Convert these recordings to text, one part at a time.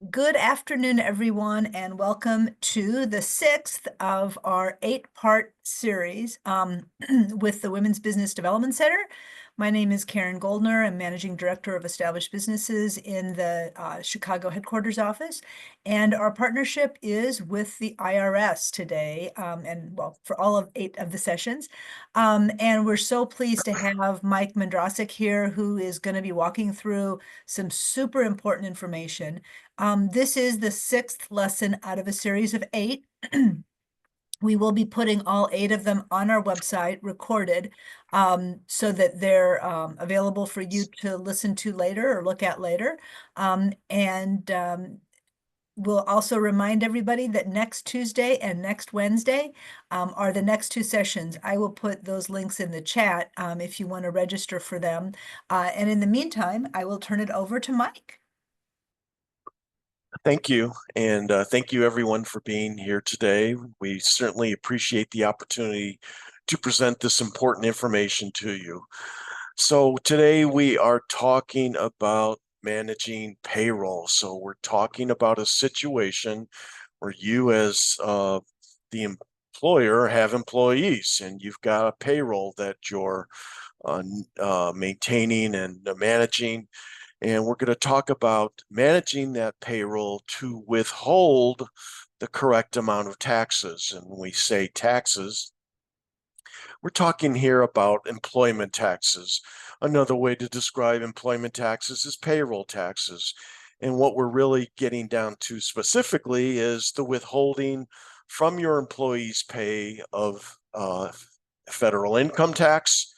Good afternoon, everyone, and welcome to the sixth of our eight-part series with the Women's Business Development Center. My name is Karen Goldner. I'm Managing Director of Established Businesses in the Chicago headquarters office. And our partnership is with the IRS today, and well, for all of 8 of the sessions. And we're so pleased to have Mike Mandrasik here, who is going to be walking through some super important information. This is the 6th lesson out of a series of 8. We will be putting all 8 of them on our website recorded so that they're available for you to listen to later or look at later. We'll also remind everybody that next Tuesday and next Wednesday are the next 2 sessions. I will put those links in the chat if you want to register for them. And in the meantime, I will turn it over to Mike. Thank you. And thank you everyone for being here today. We certainly appreciate the opportunity to present this important information to you. So today we are talking about managing payroll. So we're talking about a situation where you as the employer have employees and you've got a payroll that you're maintaining and managing. And we're going to talk about managing that payroll to withhold the correct amount of taxes. And when we say taxes, we're talking here about employment taxes. Another way to describe employment taxes is payroll taxes. And what we're really getting down to specifically is the withholding from your employees' pay of federal income tax.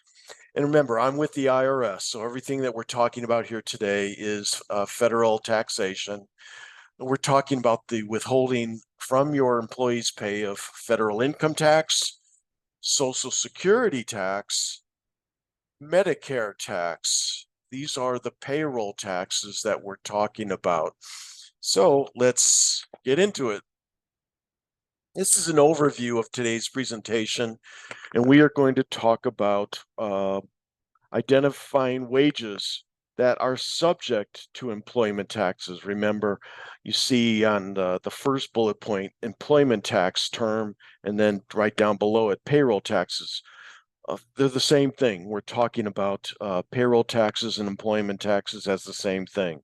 And remember, I'm with the IRS, so everything that we're talking about here today is federal taxation. We're talking about the withholding from your employees' pay of federal income tax, Social Security tax, Medicare tax. These are the payroll taxes that we're talking about. So let's get into it. This is an overview of today's presentation, and we are going to talk about identifying wages that are subject to employment taxes. Remember, you see on the first bullet point, employment tax term, and then right down below it, payroll taxes. They're the same thing. We're talking about payroll taxes and employment taxes as the same thing.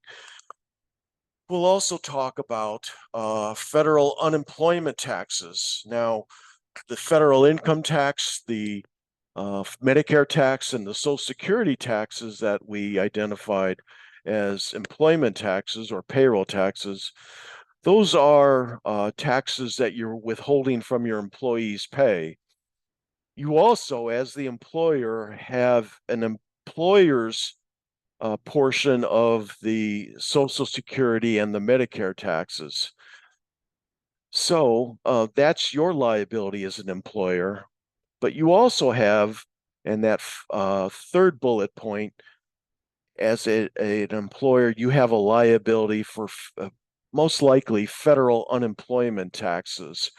We'll also talk about federal unemployment taxes. Now, the federal income tax, the Medicare tax, and the Social Security taxes that we identified as employment taxes or payroll taxes, those are taxes that you're withholding from your employees' pay. You also, as the employer, have an employer's portion of the Social Security and the Medicare taxes. So that's your liability as an employer. But you also have, and that third bullet point, as an employer, you have a liability for most likely federal unemployment taxes.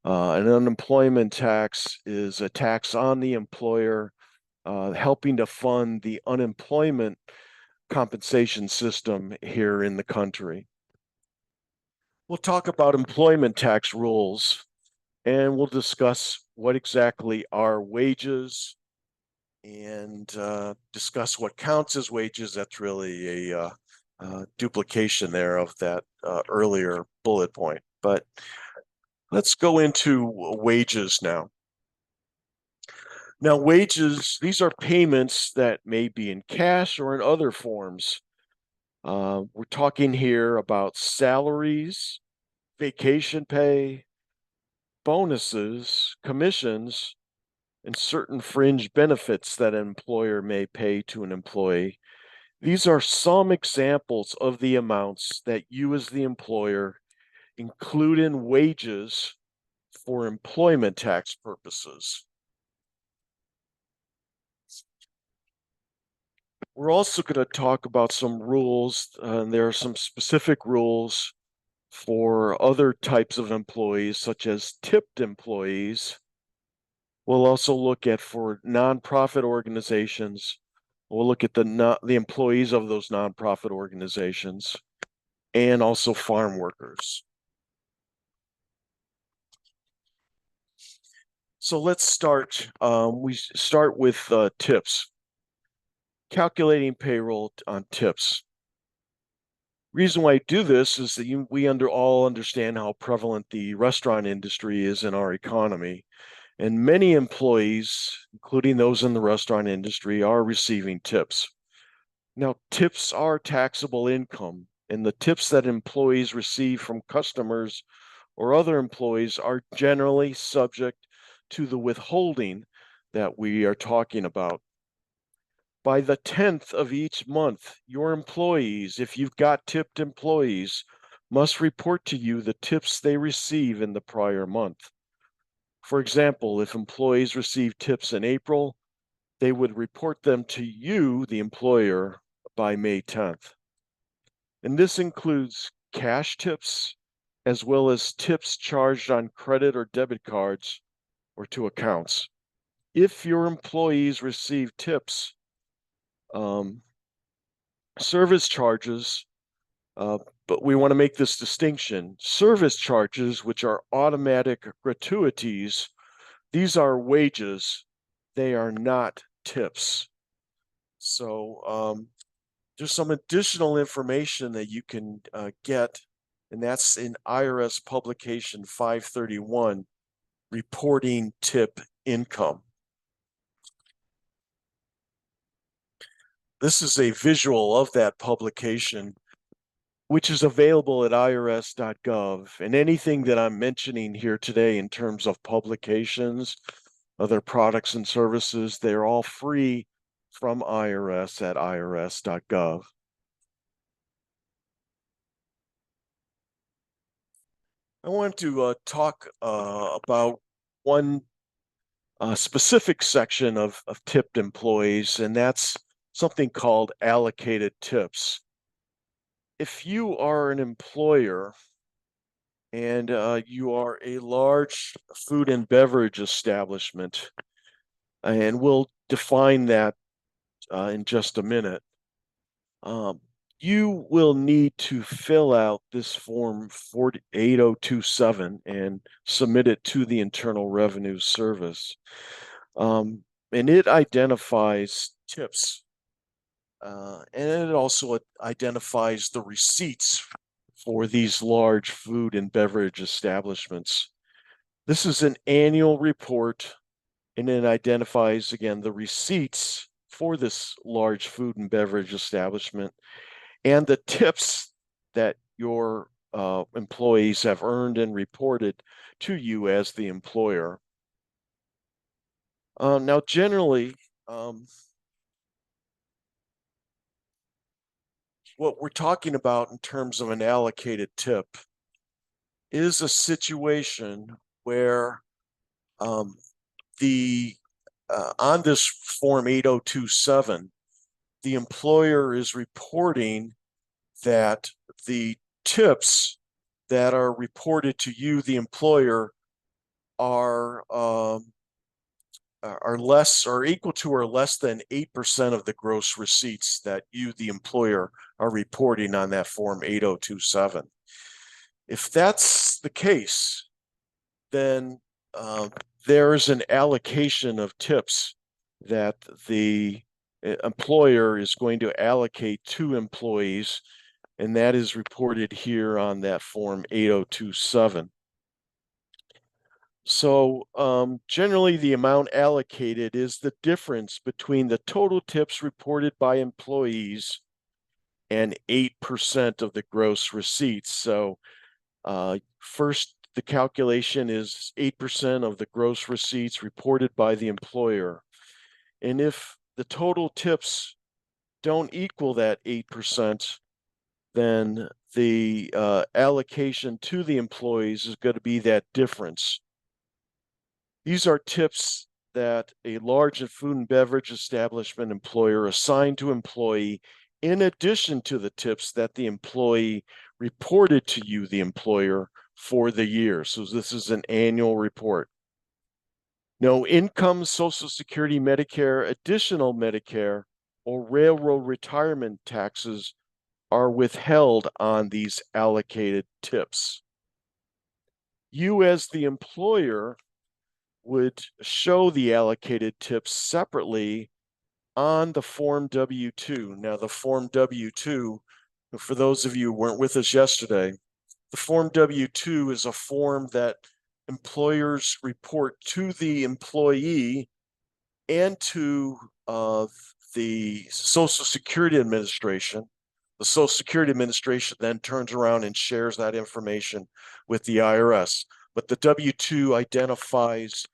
An unemployment tax is a tax on the employer, helping to fund the unemployment compensation system here in the country. We'll talk about employment tax rules, and we'll discuss what exactly are wages and discuss what counts as wages. That's really a duplication there of that earlier bullet point. But let's go into wages now. Now, wages, these are payments that may be in cash or in other forms. We're talking here about salaries, vacation pay, bonuses, commissions, and certain fringe benefits that an employer may pay to an employee. These are some examples of the amounts that you as the employer include in wages for employment tax purposes. We're also going to talk about some rules, and there are some specific rules for other types of employees, such as tipped employees. We'll also look at for nonprofit organizations. We'll look at the employees of those nonprofit organizations. and also farm workers. So let's start. We start with tips. Calculating payroll on tips. Reason why I do this is that we all understand how prevalent the restaurant industry is in our economy. And many employees, including those in the restaurant industry, are receiving tips. Now, tips are taxable income, and the tips that employees receive from customers or other employees are generally subject to the withholding that we are talking about. By the 10th of each month, your employees, if you've got tipped employees, must report to you the tips they receive in the prior month. For example, if employees receive tips in April, they would report them to you, the employer, by May 10th. And this includes cash tips, as well as tips charged on credit or debit cards or to accounts. If your employees receive tips, service charges, but we want to make this distinction. Service charges, which are automatic gratuities, these are wages. They are not tips. So there's some additional information that you can get, and that's in IRS Publication 531, Reporting Tip Income. This is a visual of that publication, which is available at irs.gov. And anything that I'm mentioning here today in terms of publications, other products and services, they're all free from IRS at irs.gov. I want to talk about one specific section of tipped employees, and that's something called allocated tips. If you are an employer and you are a large food and beverage establishment, and we'll define that in just a minute, you will need to fill out this form 48027 and submit it to the Internal Revenue Service. And it identifies tips, and it also identifies the receipts for these large food and beverage establishments. This is an annual report, and it identifies, again, the receipts for this large food and beverage establishment and the tips that your employees have earned and reported to you as the employer. Now, generally, what we're talking about in terms of an allocated tip is a situation where the on this form 8027, the employer is reporting that the tips that are reported to you, the employer, are less or equal to or less than 8% of the gross receipts that you, the employer, are reporting on that form 8027. If that's the case, then there is an allocation of tips that the employer is going to allocate to employees, and that is reported here on that form 8027. So generally, the amount allocated is the difference between the total tips reported by employees and 8% of the gross receipts. So first, the calculation is 8% of the gross receipts reported by the employer. And if the total tips don't equal that 8%, then the allocation to the employees is going to be that difference. These are tips that a large food and beverage establishment employer assigned to employee in addition to the tips that the employee reported to you, the employer, for the year. So this is an annual report. No income, Social Security, Medicare, additional Medicare, or railroad retirement taxes are withheld on these allocated tips. You as the employer would show the allocated tips separately on the Form W-2. Now, the Form W-2, for those of you who weren't with us yesterday, the Form W-2 is a form that employers report to the employee and to the Social Security Administration. The Social Security Administration then turns around and shares that information with the IRS. But the W-2 identifies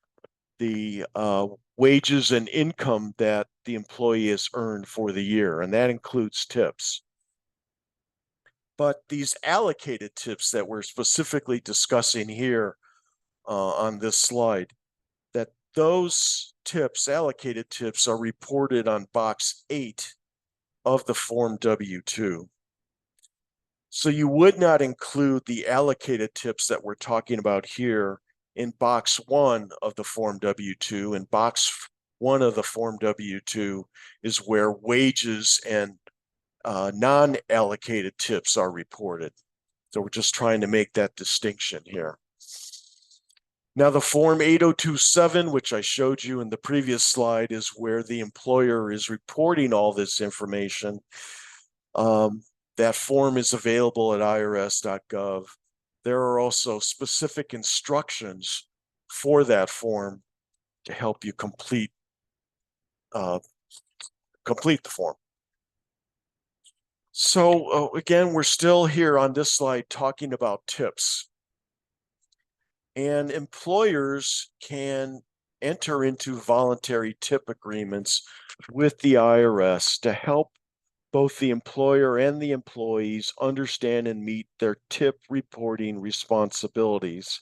the wages and income that the employee has earned for the year, and that includes tips. But these allocated tips that we're specifically discussing here on this slide, that those tips, allocated tips, are reported on box 8 of the Form W-2. So you would not include the allocated tips that we're talking about here in box 1 of the Form W-2. In box 1 of the Form W-2 is where wages and non-allocated tips are reported. So we're just trying to make that distinction here. Now, the Form 8027, which I showed you in the previous slide, is where the employer is reporting all this information. That form is available at irs.gov. There are also specific instructions for that form to help you complete the form. So again, we're still here on this slide talking about tips. And employers can enter into voluntary tip agreements with the IRS to help both the employer and the employees understand and meet their tip reporting responsibilities.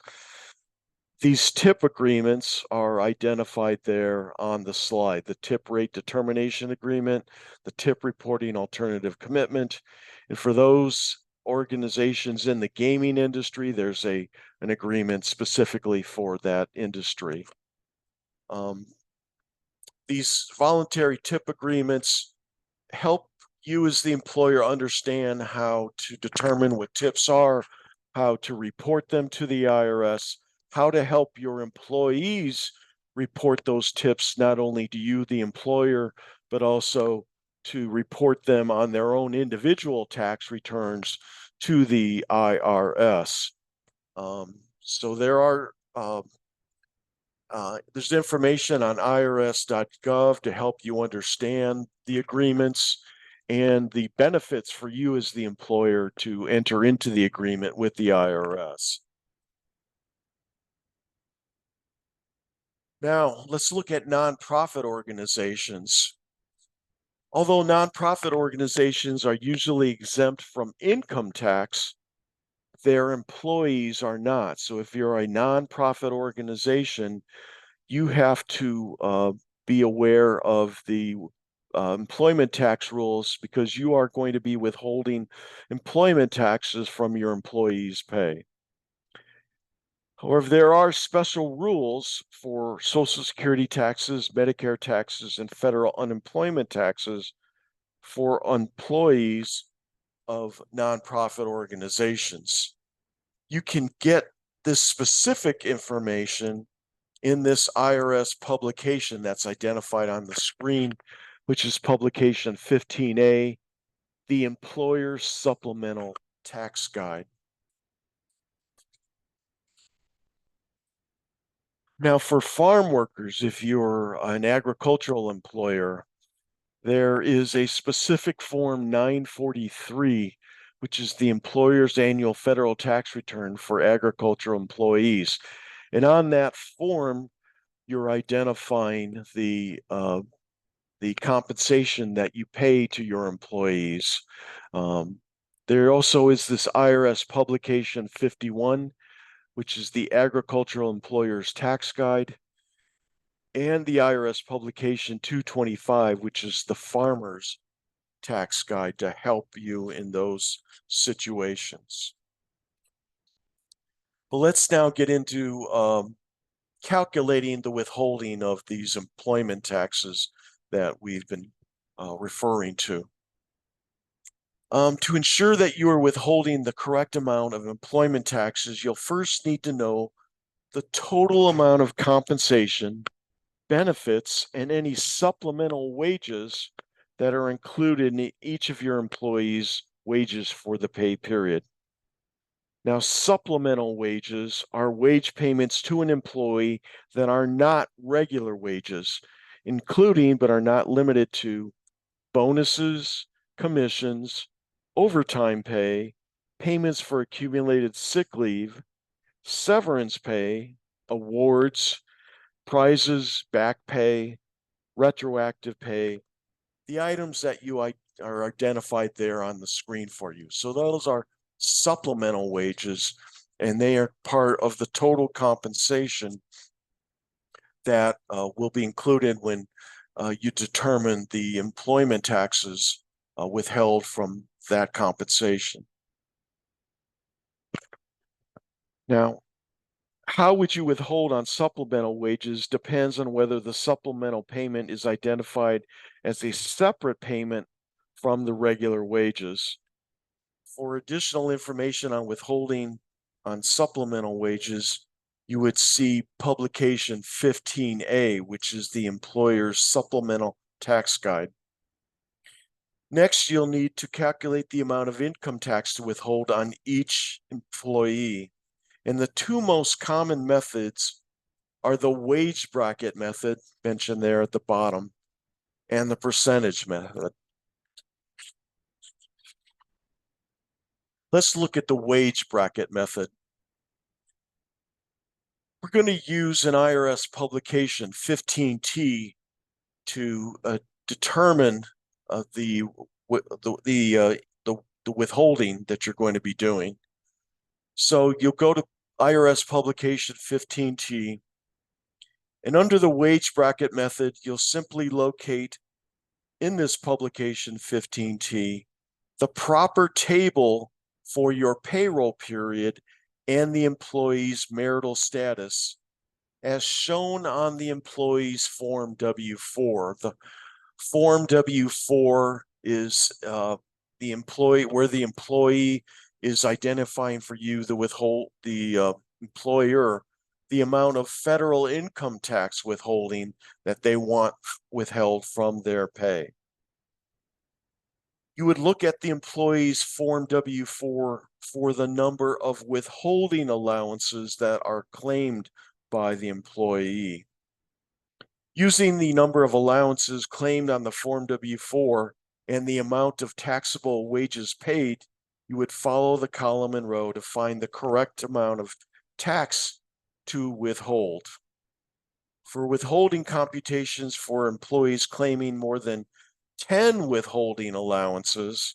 These tip agreements are identified there on the slide: the tip rate determination agreement, the tip reporting alternative commitment. And for those organizations in the gaming industry, there's an agreement specifically for that industry. These voluntary tip agreements help you as the employer understand how to determine what tips are, how to report them to the IRS, how to help your employees report those tips, not only to you, the employer, but also to report them on their own individual tax returns to the IRS. So there's information on irs.gov to help you understand the agreements and the benefits for you as the employer to enter into the agreement with the IRS. Now, let's look at nonprofit organizations. Although nonprofit organizations are usually exempt from income tax, their employees are not. So if you're a nonprofit organization, you have to be aware of the employment tax rules, because you are going to be withholding employment taxes from your employees' pay. However, there are special rules for Social Security taxes, Medicare taxes, and federal unemployment taxes for employees of nonprofit organizations. You can get this specific information in this IRS publication that's identified on the screen, which is publication 15A, the Employer Supplemental Tax Guide. Now, for farm workers, if you're an agricultural employer, there is a specific Form 943, which is the employer's annual federal tax return for agricultural employees. And on that form, you're identifying the compensation that you pay to your employees. There also is this IRS publication 51, which is the Agricultural Employers Tax Guide, and the IRS publication 225, which is the Farmer's Tax Guide, to help you in those situations. But let's now get into calculating the withholding of these employment taxes that we've been referring to. To ensure that you are withholding the correct amount of employment taxes, you'll first need to know the total amount of compensation, benefits, and any supplemental wages that are included in each of your employees' wages for the pay period. Now, supplemental wages are wage payments to an employee that are not regular wages, including but are not limited to bonuses, commissions, overtime pay, payments for accumulated sick leave, severance pay, awards, prizes, back pay, retroactive pay, the items that you are identified there on the screen for you. So those are supplemental wages, and they are part of the total compensation that will be included when you determine the employment taxes withheld from that compensation. Now, how would you withhold on supplemental wages depends on whether the supplemental payment is identified as a separate payment from the regular wages. For additional information on withholding on supplemental wages, you would see publication 15A, which is the employer's supplemental tax guide. Next, you'll need to calculate the amount of income tax to withhold on each employee. And the two most common methods are the wage bracket method, mentioned there at the bottom, and the percentage method. Let's look at the wage bracket method. We're going to use an IRS publication 15T to determine the withholding that you're going to be doing. So you'll go to IRS publication 15T, and under the wage bracket method, you'll simply locate in this publication 15T the proper table for your payroll period and the employee's marital status as shown on the employee's Form W-4. The Form W-4 is the employee, where the employee is identifying for you the employer the amount of federal income tax withholding that they want withheld from their pay. You would look at the employee's Form W-4 for the number of withholding allowances that are claimed by the employee. Using the number of allowances claimed on the Form W-4 and the amount of taxable wages paid, you would follow the column and row to find the correct amount of tax to withhold. For withholding computations for employees claiming more than 10 withholding allowances,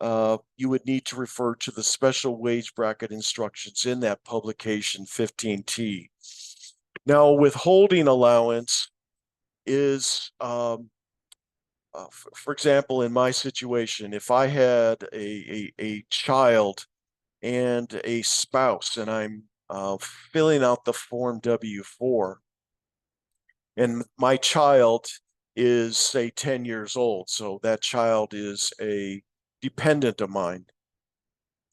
you would need to refer to the special wage bracket instructions in that publication 15T. Now, withholding allowance is, for example, in my situation, if I had a child and a spouse, and I'm filling out the Form W-4, and my child is, say, 10 years old, so that child is a dependent of mine,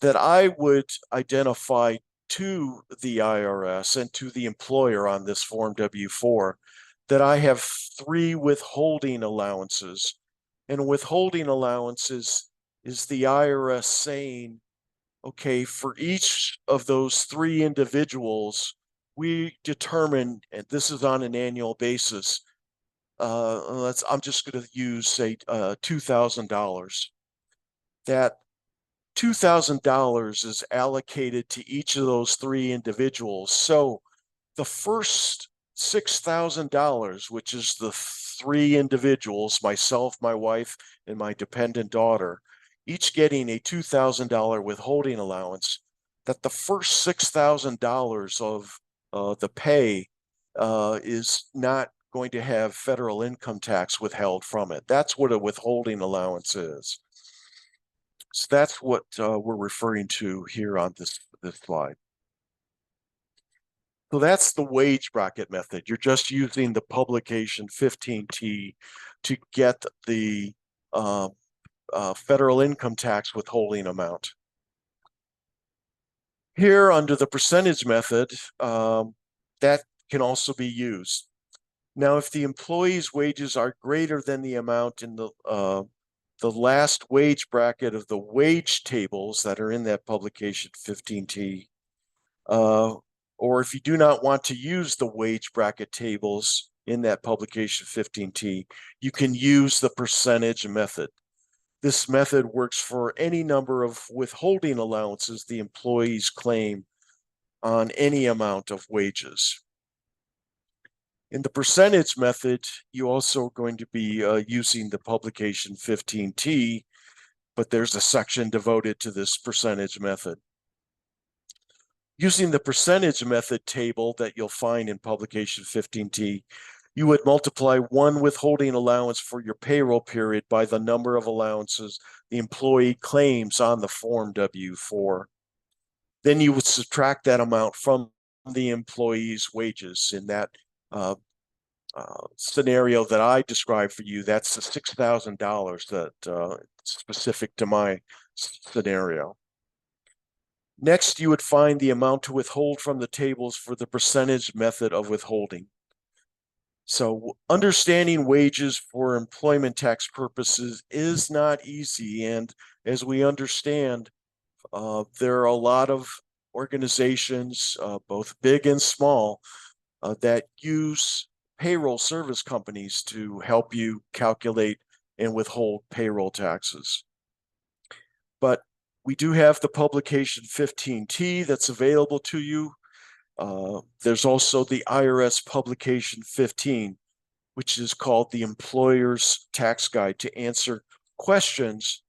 that I would identify to the IRS and to the employer on this Form W-4 that I have 3 withholding allowances. And withholding allowances is the IRS saying, okay, for each of those 3 individuals, we determine, and this is on an annual basis, I'm just going to use, say, $2,000. That $2,000 is allocated to each of those 3 individuals. So the first $6,000, which is the 3 individuals, myself, my wife, and my dependent daughter, each getting a $2,000 withholding allowance, that the first $6,000 of the pay is not going to have federal income tax withheld from it. That's what a withholding allowance is. So that's what we're referring to here on this slide. So that's the wage bracket method. You're just using the publication 15T to get the federal income tax withholding amount. Here, under the percentage method, that can also be used. Now, if the employee's wages are greater than the amount in the last wage bracket of the wage tables that are in that publication 15T, or if you do not want to use the wage bracket tables in that publication 15T, you can use the percentage method. This method works for any number of withholding allowances the employees claim on any amount of wages. In the percentage method, you also are going to be using the publication 15T, but there's a section devoted to this percentage method. Using the percentage method table that you'll find in publication 15T, you would multiply one withholding allowance for your payroll period by the number of allowances the employee claims on the Form W-4. Then you would subtract that amount from the employee's wages. In that scenario that I described for you, that's the $6,000 that specific to my scenario. Next, you would find the amount to withhold from the tables for the percentage method of withholding. So understanding wages for employment tax purposes is not easy. And as we understand, there are a lot of organizations, both big and small, that use payroll service companies to help you calculate and withhold payroll taxes. But we do have the publication 15T that's available to you. There's also the IRS publication 15, which is called the Employer's Tax Guide, to answer questions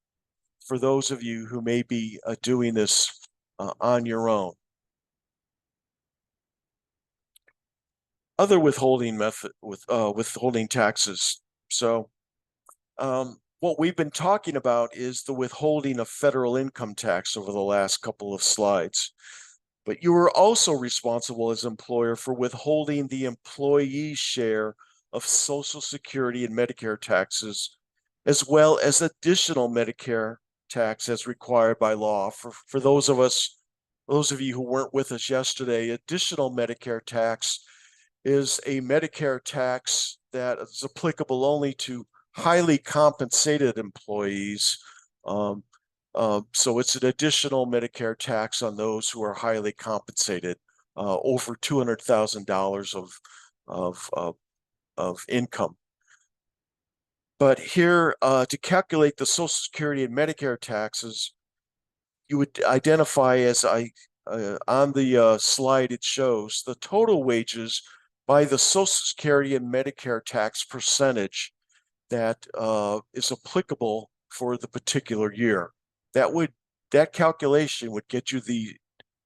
for those of you who may be doing this on your own. Other withholding method with withholding taxes. So what we've been talking about is the withholding of federal income tax over the last couple of slides. But you are also responsible as employer for withholding the employee's share of Social Security and Medicare taxes, as well as additional Medicare tax as required by law. For those of you who weren't with us yesterday, additional Medicare tax is a Medicare tax that is applicable only to highly compensated employees. So it's an additional Medicare tax on those who are highly compensated, over $200,000 of income. But here, to calculate the Social Security and Medicare taxes, you would identify, as on the slide it shows, the total wages by the Social Security and Medicare tax percentage that is applicable for the particular year. That calculation would get you the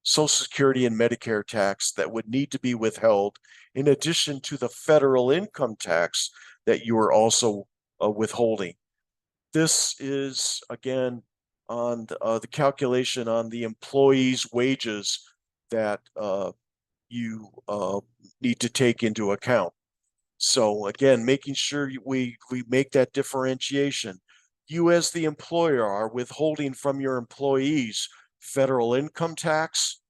Social Security and Medicare tax that would need to be withheld, in addition to the federal income tax that you are also withholding. This is, again, on the calculation on the employee's wages that you need to take into account. So again, making sure we make that differentiation. You as the employer are withholding from your employees federal income tax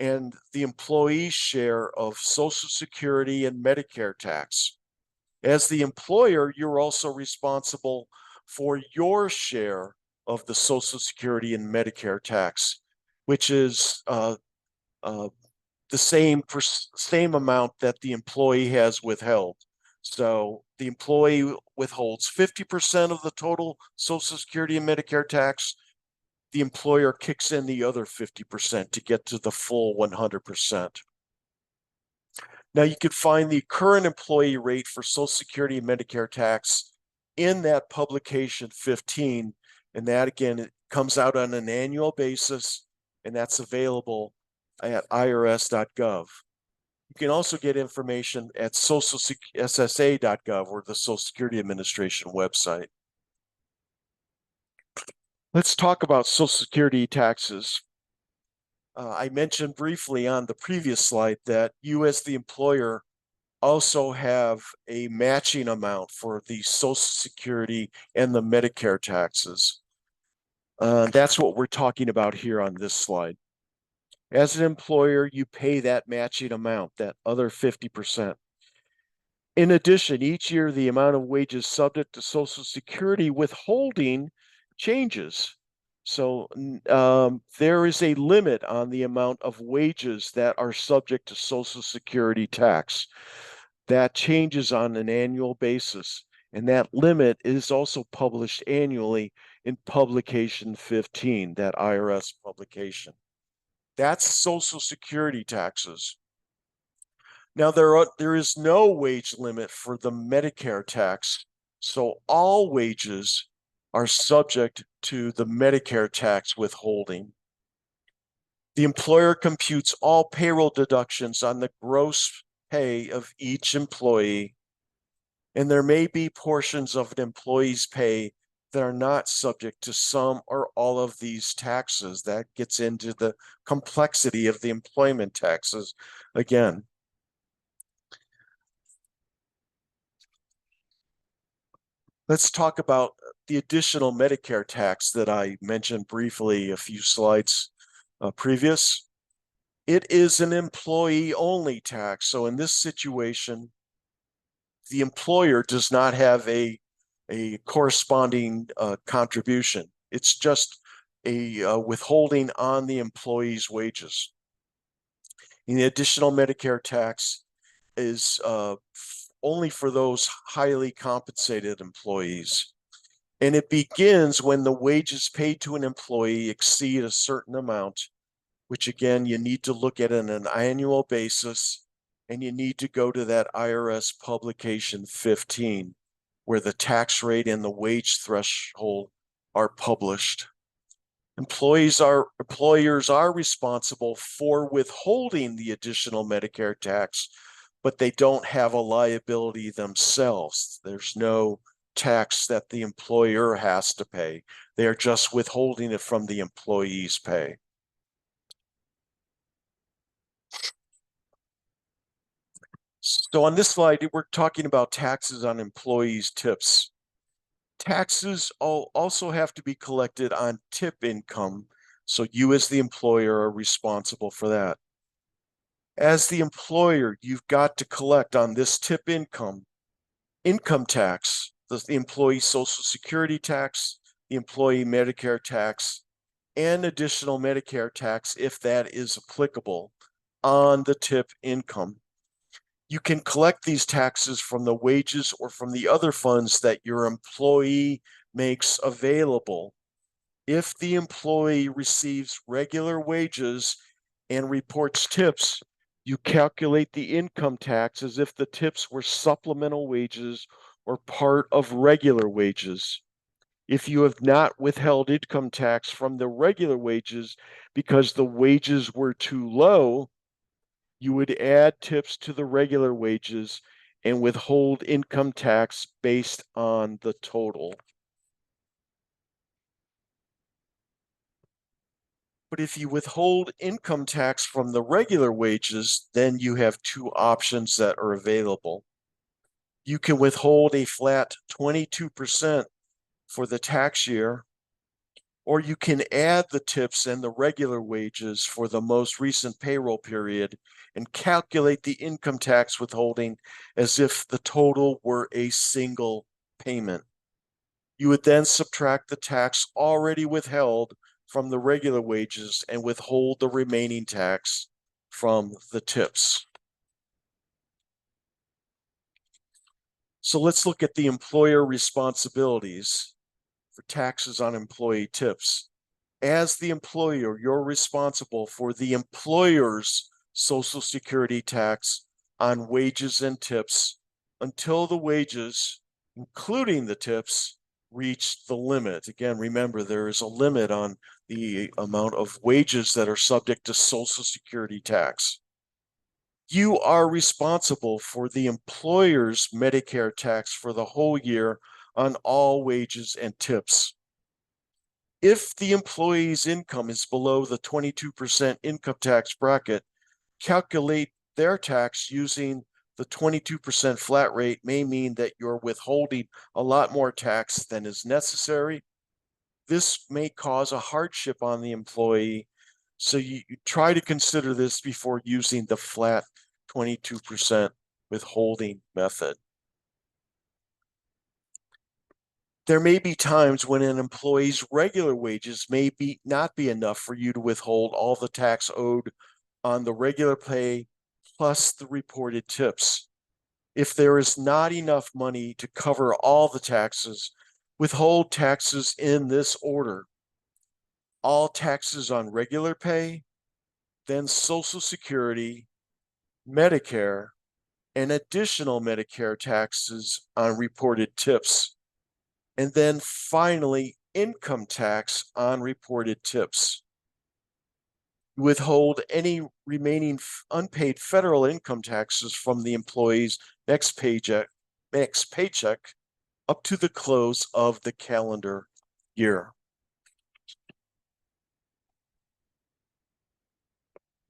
and the employee's share of Social Security and Medicare tax. As the employer, you're also responsible for your share of the Social Security and Medicare tax, which is the same amount that the employee has withheld. So the employee withholds 50% of the total Social Security and Medicare tax. The employer kicks in the other 50% to get to the full 100%. Now you can find the current employee rate for Social Security and Medicare tax in that publication 15. And that, again, it comes out on an annual basis, and that's available at irs.gov. You can also get information at ssa.gov, or the Social Security Administration website. Let's talk about Social Security taxes. I mentioned briefly on the previous slide that you as the employer also have a matching amount for the Social Security and the Medicare taxes. That's what we're talking about here on this slide. As an employer, you pay that matching amount, that other 50%. In addition, each year, the amount of wages subject to Social Security withholding changes. So there is a limit on the amount of wages that are subject to Social Security tax. That changes on an annual basis. And that limit is also published annually in Publication 15, that IRS publication. That's Social Security taxes. Now, there is no wage limit for the Medicare tax, so all wages are subject to the Medicare tax withholding. The employer computes all payroll deductions on the gross pay of each employee, and there may be portions of an employee's pay that are not subject to some or all of these taxes. That gets into the complexity of the employment taxes again. Let's talk about the additional Medicare tax that I mentioned briefly a few slides previous. It is an employee-only tax. So in this situation, the employer does not have a corresponding contribution. It's just a withholding on the employee's wages. And the additional Medicare tax is only for those highly compensated employees. And it begins when the wages paid to an employee exceed a certain amount, which again, you need to look at on an annual basis, and you need to go to that IRS publication 15, where the tax rate and the wage threshold are published. Employers are responsible for withholding the additional Medicare tax, but they don't have a liability themselves. There's no tax that the employer has to pay. They are just withholding it from the employee's pay. So on this slide, we're talking about taxes on employees' tips. Taxes also have to be collected on tip income. So you as the employer are responsible for that. As the employer, you've got to collect on this tip income tax, the employee Social Security tax, the employee Medicare tax, and additional Medicare tax if that is applicable on the tip income. You can collect these taxes from the wages or from the other funds that your employee makes available. If the employee receives regular wages and reports tips, you calculate the income tax as if the tips were supplemental wages or part of regular wages. If you have not withheld income tax from the regular wages because the wages were too low, you would add tips to the regular wages and withhold income tax based on the total. But if you withhold income tax from the regular wages, then you have two options that are available. You can withhold a flat 22% for the tax year, or you can add the tips and the regular wages for the most recent payroll period and calculate the income tax withholding as if the total were a single payment. You would then subtract the tax already withheld from the regular wages and withhold the remaining tax from the tips. So let's look at the employer responsibilities for taxes on employee tips. As the employer, you're responsible for the employer's Social Security tax on wages and tips until the wages, including the tips, reach the limit. Again, remember, there is a limit on the amount of wages that are subject to Social Security tax. You are responsible for the employer's Medicare tax for the whole year on all wages and tips. If the employee's income is below the 22% income tax bracket, calculate their tax using the 22% flat rate may mean that you're withholding a lot more tax than is necessary. this may cause a hardship on the employee. So you try to consider this before using the flat 22% withholding method. There may be times when an employee's regular wages may not be enough for you to withhold all the tax owed on the regular pay plus the reported tips. If there is not enough money to cover all the taxes, withhold taxes in this order: all taxes on regular pay, then Social Security, Medicare, and additional Medicare taxes on reported tips, and then finally income tax on reported tips. Withhold any remaining unpaid federal income taxes from the employee's next paycheck up to the close of the calendar year.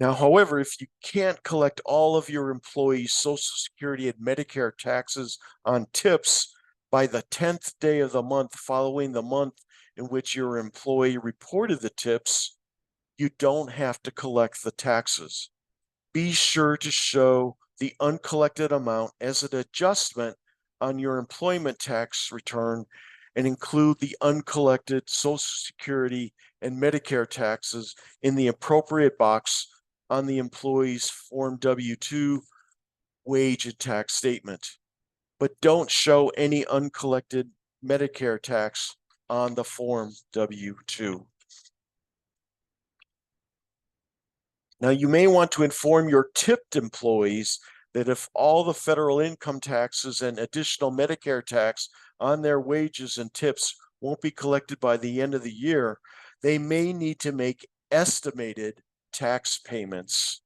Now, however, if you can't collect all of your employees' Social Security and Medicare taxes on tips by the 10th day of the month following the month in which your employee reported the tips, you don't have to collect the taxes. Be sure to show the uncollected amount as an adjustment on your employment tax return and include the uncollected Social Security and Medicare taxes in the appropriate box on the employee's Form W-2 wage and tax statement. But don't show any uncollected Medicare tax on the Form W-2. Now, you may want to inform your tipped employees that if all the federal income taxes and additional Medicare tax on their wages and tips won't be collected by the end of the year, they may need to make estimated tax payments.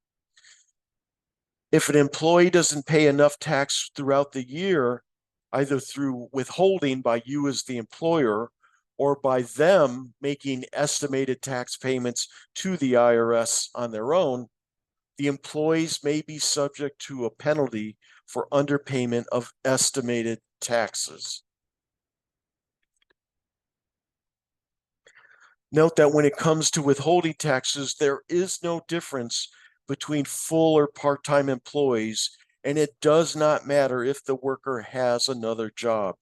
If an employee doesn't pay enough tax throughout the year, either through withholding by you as the employer or by them making estimated tax payments to the IRS on their own, the employees may be subject to a penalty for underpayment of estimated taxes. Note that when it comes to withholding taxes, there is no difference between full or part-time employees, and it does not matter if the worker has another job.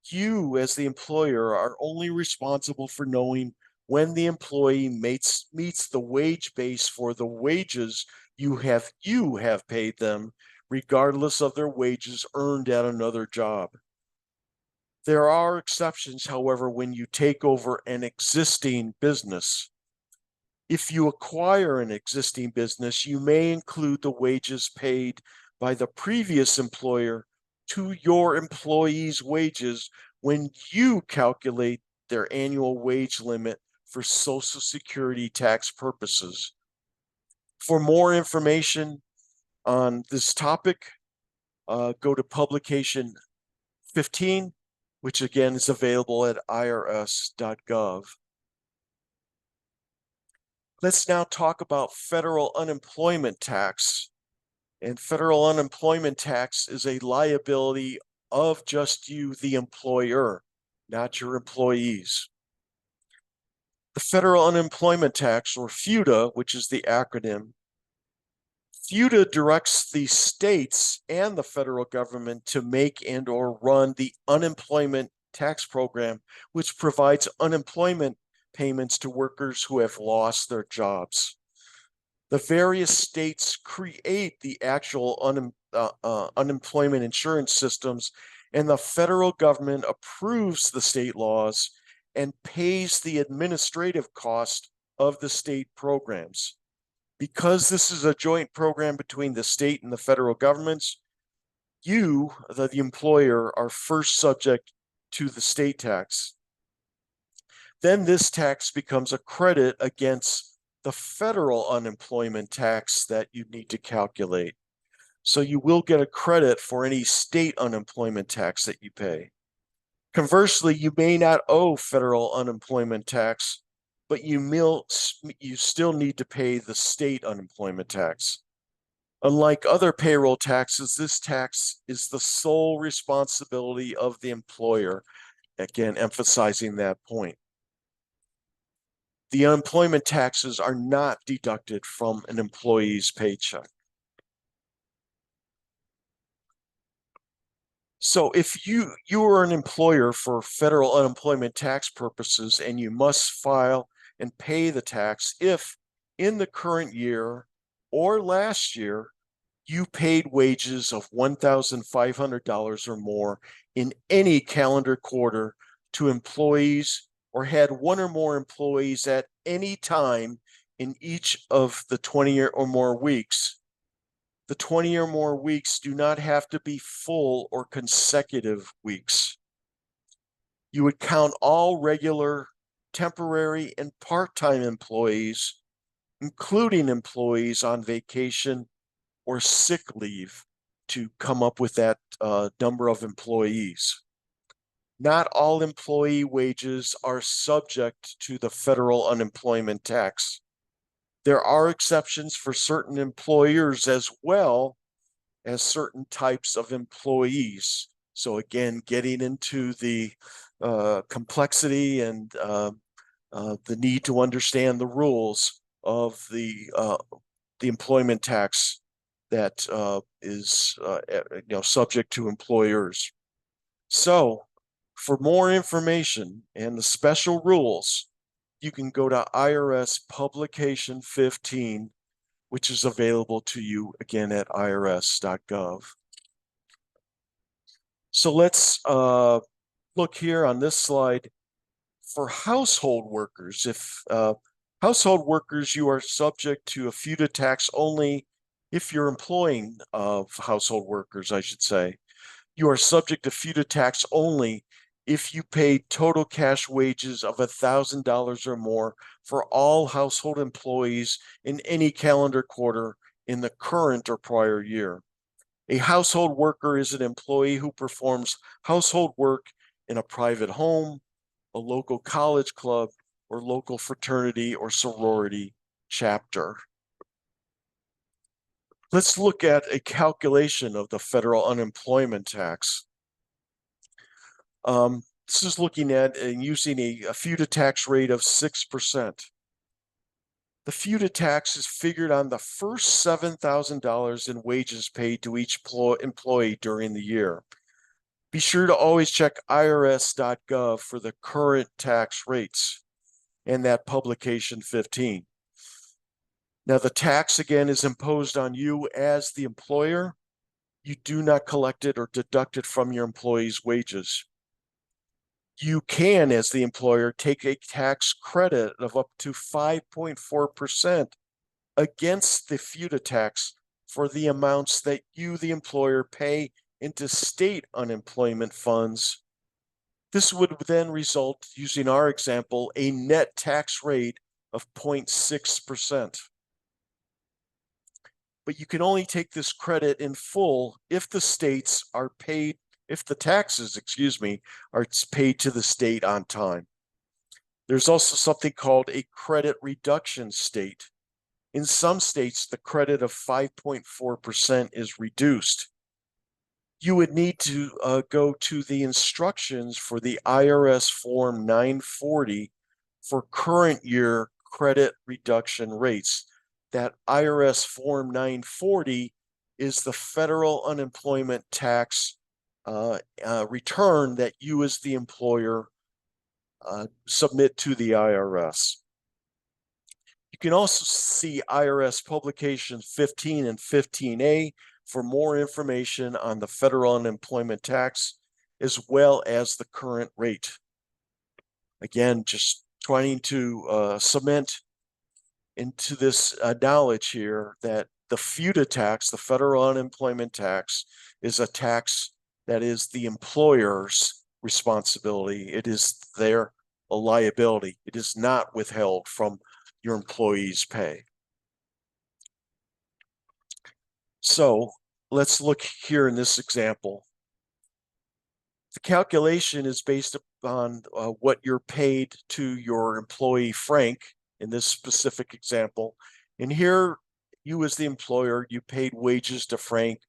You, as the employer, are only responsible for knowing when the employee meets the wage base for the wages you have paid them, regardless of their wages earned at another job. There are exceptions, however, when you take over an existing business. If you acquire an existing business, you may include the wages paid by the previous employer to your employees' wages when you calculate their annual wage limit for Social Security tax purposes. For more information on this topic, go to publication 15, which again is available at irs.gov. Let's now talk about federal unemployment tax. And federal unemployment tax is a liability of just you, the employer, not your employees. The federal unemployment tax, or FUTA, which is the acronym, FUTA directs the states and the federal government to make and or run the unemployment tax program, which provides unemployment payments to workers who have lost their jobs. The various states create the actual unemployment insurance systems, and the federal government approves the state laws and pays the administrative cost of the state programs. Because this is a joint program between the state and the federal governments, you, the employer, are first subject to the state tax. Then this tax becomes a credit against the federal unemployment tax that you need to calculate. So you will get a credit for any state unemployment tax that you pay. Conversely, you may not owe federal unemployment tax, but you still need to pay the state unemployment tax. Unlike other payroll taxes, this tax is the sole responsibility of the employer, again, emphasizing that point. The unemployment taxes are not deducted from an employee's paycheck. So if you are an employer for federal unemployment tax purposes and you must file and pay the tax if in the current year or last year you paid wages of $1,500 or more in any calendar quarter to employees or had one or more employees at any time in each of the 20 or more weeks. The 20 or more weeks do not have to be full or consecutive weeks. You would count all regular, temporary, and part-time employees, including employees on vacation or sick leave, to come up with that number of employees. Not all employee wages are subject to the federal unemployment tax. There are exceptions for certain employers as well as certain types of employees. So again, getting into the complexity and the need to understand the rules of the employment tax that is subject to employers. So for more information and the special rules, you can go to IRS Publication 15, which is available to you again at irs.gov. So let's look here on this slide for household workers. If household workers, you are subject to a FUTA tax only if you're employing household workers, I should say. You are subject to FUTA tax only if you paid total cash wages of $1,000 or more for all household employees in any calendar quarter in the current or prior year. A household worker is an employee who performs household work in a private home, a local college club, or local fraternity or sorority chapter. Let's look at a calculation of the federal unemployment tax. This is looking at using a FUTA tax rate of 6%. The FUTA tax is figured on the first $7,000 in wages paid to each employee during the year. Be sure to always check irs.gov for the current tax rates and that publication 15. Now, the tax again is imposed on you as the employer. You do not collect it or deduct it from your employee's wages. You can, as the employer, take a tax credit of up to 5.4% against the FUTA tax for the amounts that you, the employer, pay into state unemployment funds. This would then result, using our example, a net tax rate of 0.6%. But you can only take this credit in full if the states are paid, if the taxes, are paid to the state on time. There's also something called a credit reduction state. In some states, the credit of 5.4% is reduced. You would need to go to the instructions for the IRS Form 940 for current year credit reduction rates. That IRS Form 940 is the federal unemployment tax return that you as the employer submit to the IRS. You can also see IRS Publications 15 and 15A for more information on the federal unemployment tax, as well as the current rate. Again, just trying to cement into this knowledge here that the FUTA tax, the federal unemployment tax, is a tax that is the employer's responsibility. It is their liability. It is not withheld from your employee's pay. So let's look here in this example. The calculation is based upon what you're paid to your employee, Frank, in this specific example. And here, you as the employer, you paid wages to Frank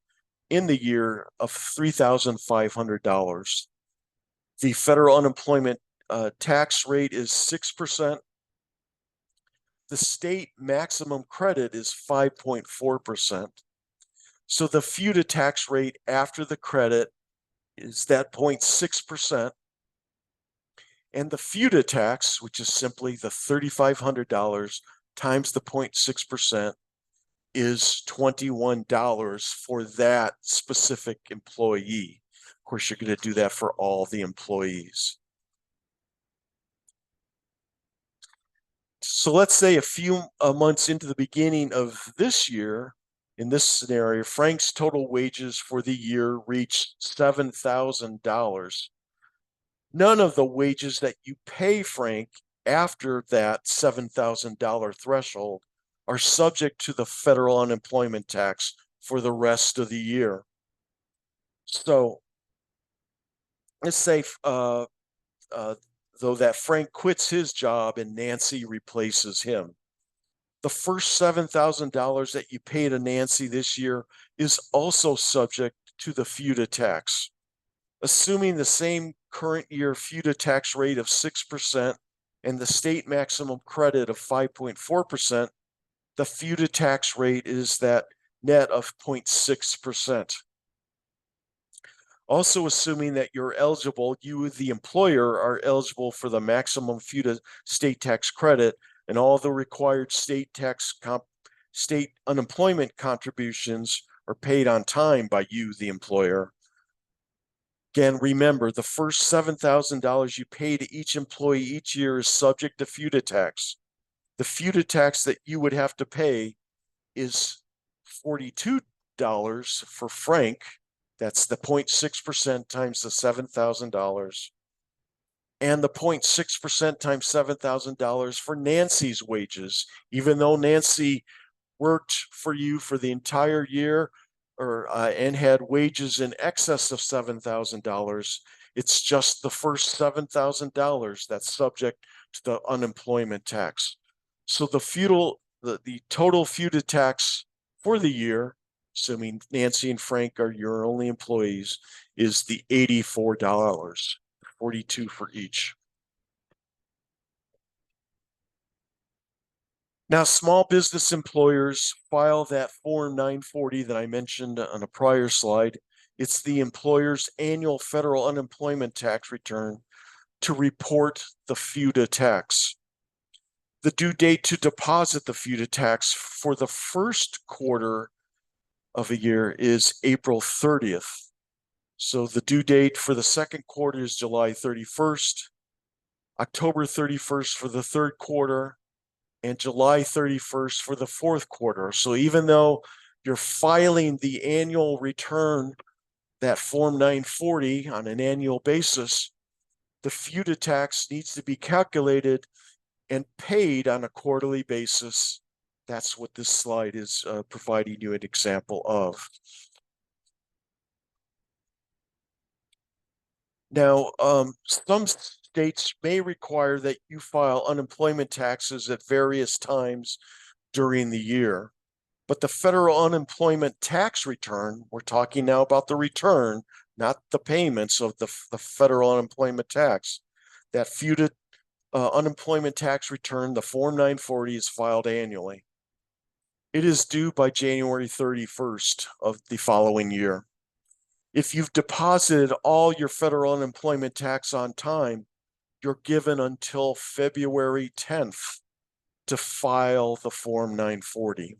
in the year of $3,500. The federal unemployment tax rate is 6%. The state maximum credit is 5.4%. So the FUTA tax rate after the credit is that 0.6%. And the FUTA tax, which is simply the $3,500 times the 0.6%, is $21 for that specific employee. Of course, you're going to do that for all the employees. So let's say a few months into the beginning of this year, in this scenario, Frank's total wages for the year reached $7,000. None of the wages that you pay Frank after that $7,000 threshold are subject to the federal unemployment tax for the rest of the year. So let's say, though, that Frank quits his job and Nancy replaces him. The first $7,000 that you pay to Nancy this year is also subject to the FUTA tax. Assuming the same current year FUTA tax rate of 6% and the state maximum credit of 5.4%, the FUTA tax rate is that net of 0.6%. Also assuming that you're eligible, you, the employer, are eligible for the maximum FUTA state tax credit, and all the required state unemployment contributions are paid on time by you, the employer. Again, remember, the first $7,000 you pay to each employee each year is subject to FUTA tax. The FUTA tax that you would have to pay is $42 for Frank. That's the 0.6% times the $7,000. And the 0.6% times $7,000 for Nancy's wages. Even though Nancy worked for you for the entire year and had wages in excess of $7,000, it's just the first $7,000 that's subject to the unemployment tax. So the total FUTA tax for the year, assuming Nancy and Frank are your only employees, is the $84, $42 for each. Now, small business employers file that Form 940 that I mentioned on a prior slide. It's the employer's annual federal unemployment tax return to report the FUTA tax. The due date to deposit the FUTA tax for the first quarter of a year is April 30th. So the due date for the second quarter is July 31st, October 31st for the third quarter, and July 31st for the fourth quarter. So even though you're filing the annual return, that Form 940 on an annual basis, the FUTA tax needs to be calculated and paid on a quarterly basis. That's what this slide is providing you an example of. Now, some states may require that you file unemployment taxes at various times during the year, but the federal unemployment tax return, we're talking now about the return, not the payments of the federal unemployment tax. That FUTA unemployment tax return, the Form 940, is filed annually. It is due by January 31st of the following year. If you've deposited all your federal unemployment tax on time, you're given until February 10th to file the Form 940.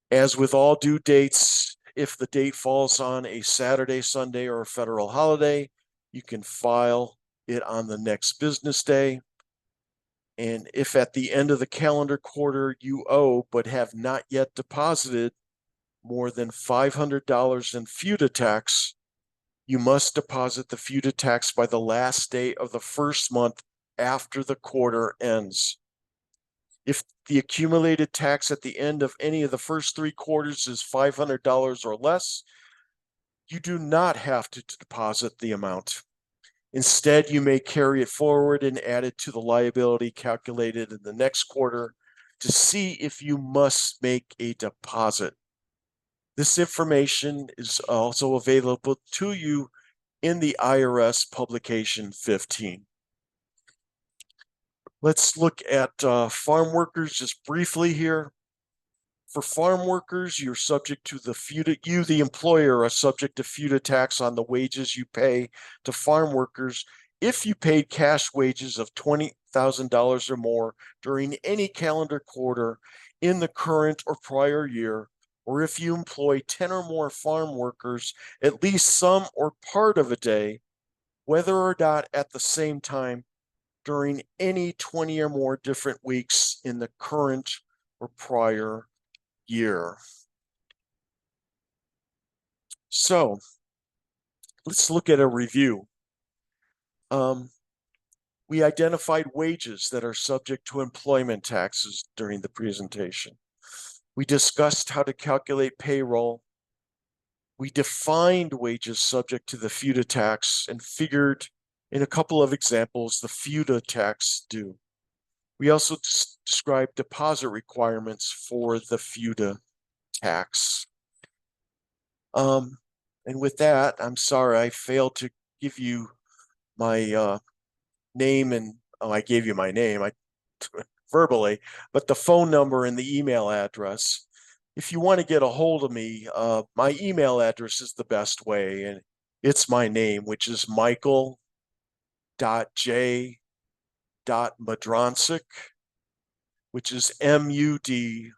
As with all due dates, if the date falls on a Saturday, Sunday, or a federal holiday, you can file it on the next business day. And if at the end of the calendar quarter you owe but have not yet deposited more than $500 in FUTA tax, you must deposit the FUTA tax by the last day of the first month after the quarter ends. If the accumulated tax at the end of any of the first 3 quarters is $500 or less, you do not have to deposit the amount. Instead, you may carry it forward and add it to the liability calculated in the next quarter to see if you must make a deposit. This information is also available to you in the IRS publication 15. Let's look at farm workers just briefly here. For farm workers, you're subject to the FUTA, you, the employer, are subject to FUTA tax on the wages you pay to farm workers if you paid cash wages of $20,000 or more during any calendar quarter in the current or prior year, or if you employ 10 or more farm workers at least some or part of a day, whether or not at the same time during any 20 or more different weeks in the current or prior year. So let's look at a review. We identified wages that are subject to employment taxes during the presentation. We discussed how to calculate payroll. We defined wages subject to the FUTA tax and figured in a couple of examples the FUTA tax due. We also described deposit requirements for the FUTA tax. And with that, I'm sorry, I failed to give you my name and, oh, I gave you my name verbally, but the phone number and the email address. If you want to get a hold of me, my email address is the best way, and it's my name, which is michael.j.madroncic, which is MUDRONCIK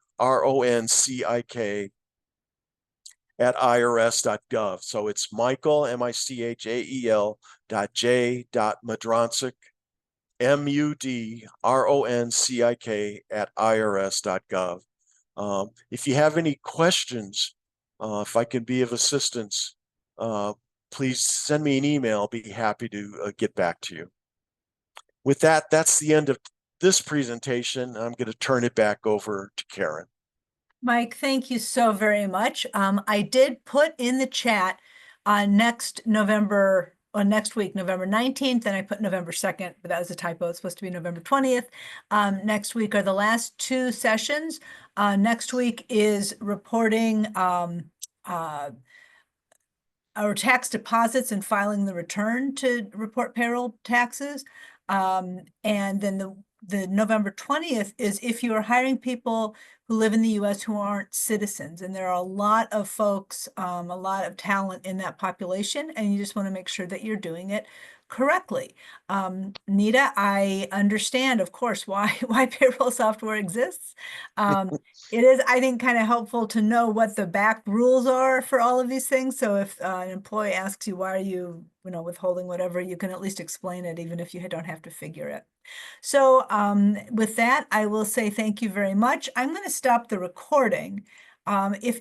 at irs.gov. So it's Michael, MICHAEL.J.Madroncic, MUDRONCIK at irs.gov. If you have any questions, if I can be of assistance, please send me an email. I'll be happy to get back to you. With that, that's the end of this presentation. I'm going to turn it back over to Karen. Mike, thank you so very much. I did put in the chat next week, November 19th, and I put November 2nd, but that was a typo. It's supposed to be November 20th. Next week are the last two sessions. Next week is reporting our tax deposits and filing the return to report payroll taxes. And then the November 20th is if you are hiring people who live in the US who aren't citizens. And there are a lot of folks, a lot of talent in that population, and you just want to make sure that you're doing it correctly. Nita, I understand, of course, why payroll software exists. It is, I think, kind of helpful to know what the back rules are for all of these things. So if an employee asks you, why are you, withholding whatever, you can at least explain it, even if you don't have to figure it. So with that, I will say thank you very much. I'm going to stop the recording. If